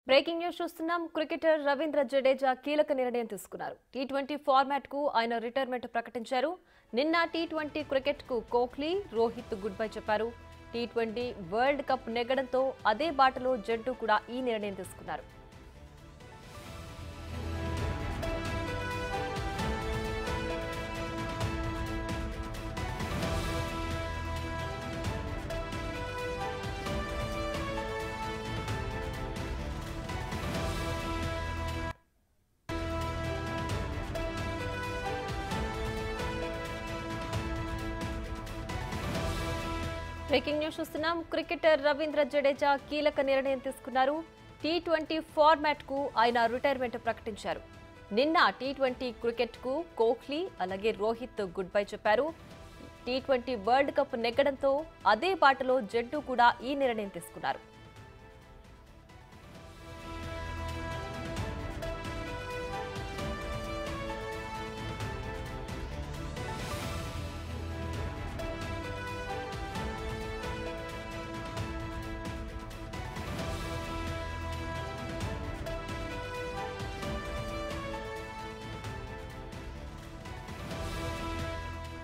Breaking news చూస్తున్నాం. Cricketer Ravindra Jadeja కీలక నిర్ణయం తీసుకున్నారు. టీ20 ఫార్మాట్ కు ఆయన రిటైర్మెంట్ ప్రకటించారు. నిన్న టీ20 క్రికెట్ కు కోహ్లీ, రోహిత్ గుడ్ బై చెప్పారు. టీ20 వరల్డ్ కప్ నెగ్గడంతో అదే బాటలో జట్టు కూడా ఈ నిర్ణయం తీసుకున్నారు. బ్రేకింగ్ న్యూస్ చూస్తున్నాం. క్రికెటర్ రవీంద్ర జడేజా కీలక నిర్ణయం తీసుకున్నారు. టీ20 ఫార్మాట్ కు ఆయన రిటైర్మెంట్ ప్రకటించారు. నిన్న టీ20 క్రికెట్ కు కోహ్లీ అలాగే రోహిత్ గుడ్ బై చెప్పారు. టీ20 వరల్డ్ కప్ నెగ్గడంతో అదే బాటలో జట్టు కూడా ఈ నిర్ణయం తీసుకున్నారు.